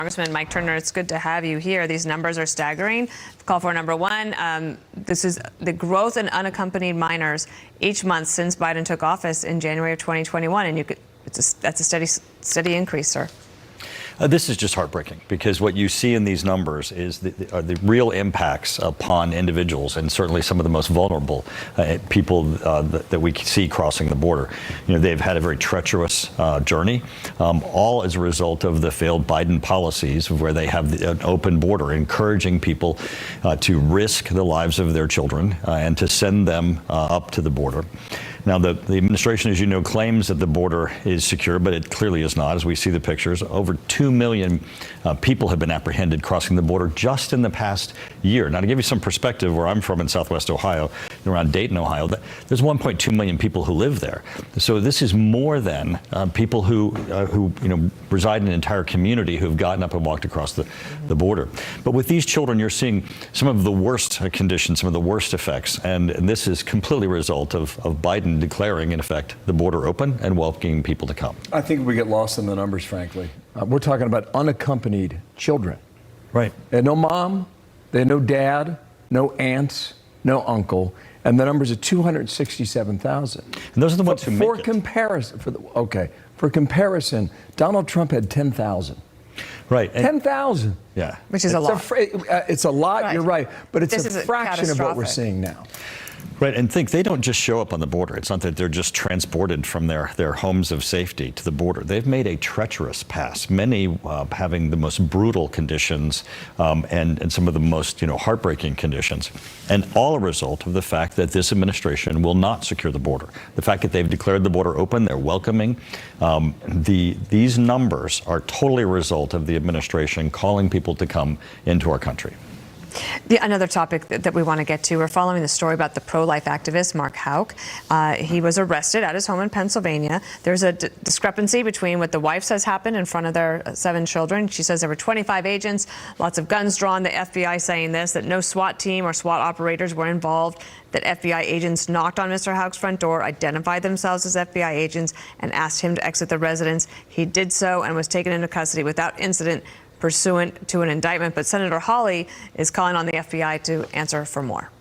Congressman Mike Turner, it's good to have you here. These numbers are staggering. Call for number one. This is the growth in unaccompanied minors each month since Biden took office in January of 2021, and that's a steady increase, sir. This is just heartbreaking because what you see in these numbers is the real impacts upon individuals and certainly some of the most vulnerable people that we see crossing the border. You know, they've had a very treacherous journey, all as a result of the failed Biden policies where they have an open border, encouraging people to risk the lives of their children and to send them up to the border. Now, the administration, as you know, claims that the border is secure, but it clearly is not. As we see the pictures, over 2 million people have been apprehended crossing the border just in the past year. Now, to give you some perspective, where I'm from in Southwest Ohio, around Dayton, Ohio, there's 1.2 million people who live there. So this is more than people who reside in an entire community who have gotten up and walked across the border. But with these children, you're seeing some of the worst conditions, some of the worst effects, and this is completely a result of Biden declaring, in effect, the border open and welcoming people to come. I think we get lost in the numbers, frankly. We're talking about unaccompanied children. Right. They had no mom, they had no dad, no aunts, no uncle, and the numbers are 267,000. And those are the ones who make it. For comparison, Donald Trump had 10,000. Right. 10,000. Yeah. Which is a lot. It's a lot, right. You're right, but it's a fraction of what we're seeing now. Right, and think they don't just show up on the border. It's not that they're just transported from their homes of safety to the border. They've made a treacherous pass, many having the most brutal conditions and some of the most heartbreaking conditions, and all a result of the fact that this administration will not secure the border. The fact that they've declared the border open, they're welcoming. These numbers are totally a result of the administration calling people to come into our country. Another topic that we want to get to, we're following the story about the pro-life activist Mark Houck. He was arrested at his home in Pennsylvania. There's a discrepancy between what the wife says happened in front of their 7 children. She says there were 25 agents, lots of guns drawn. The FBI saying this, that no SWAT team or SWAT operators were involved, that FBI agents knocked on Mr. Houck's front door, identified themselves as FBI agents, and asked him to exit the residence. He did so and was taken into custody without incident, pursuant to an indictment. But Senator Hawley is calling on the FBI to answer for more.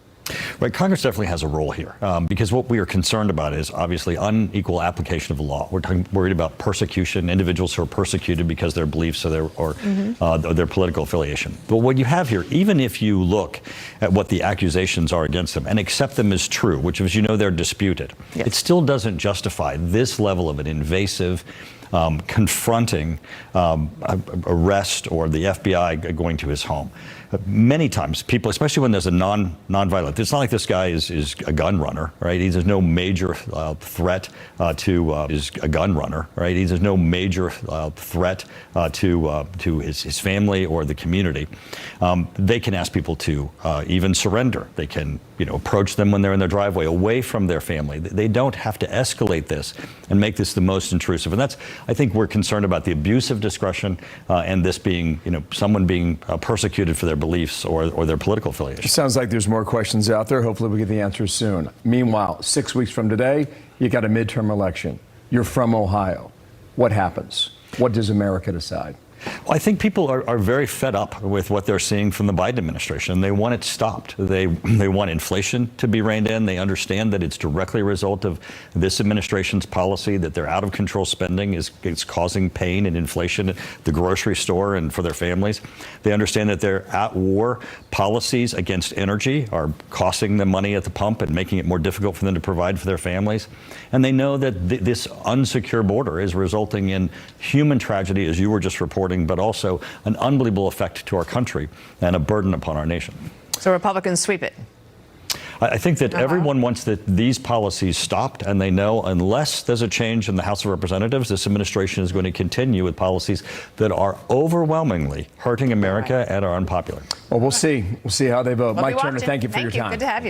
Right, Congress definitely has a role here because what we are concerned about is obviously unequal application of the law. We're worried about persecution, individuals who are persecuted because of their beliefs or their political affiliation. But what you have here, even if you look at what the accusations are against them and accept them as true, which, as you know, they're disputed, yes, it still doesn't justify this level of an invasive, confronting arrest or the FBI going to his home. Many times, people, especially when there's a non-violent, it's not like this guy is a gun runner, right? There's no major threat to is a gun runner, right? There's no major threat to his family or the community. They can ask people to even surrender. They can approach them when they're in their driveway, away from their family. They don't have to escalate this and make this the most intrusive. And that's, I think, we're concerned about the abuse of discretion and this being, someone being persecuted for their beliefs or their political affiliation. It sounds like there's more questions out there. Hopefully we get the answers soon. Meanwhile, 6 weeks from today, you got a midterm election. You're from Ohio. What happens? What does America decide? Well, I think people are very fed up with what they're seeing from the Biden administration. They want it stopped. They want inflation to be reined in. They understand that it's directly a result of this administration's policy, that their out-of-control spending is causing pain and inflation at the grocery store and for their families. They understand that their at-war policies against energy are costing them money at the pump and making it more difficult for them to provide for their families. And they know that this unsecure border is resulting in human tragedy, as you were just reporting, but also an unbelievable effect to our country and a burden upon our nation. So Republicans sweep it. I think that everyone wants these policies stopped, and they know unless there's a change in the House of Representatives, this administration is going to continue with policies that are overwhelmingly hurting America and are unpopular. Well, we'll see. We'll see how they vote. Mike Turner, thank you for your time. Good to have you.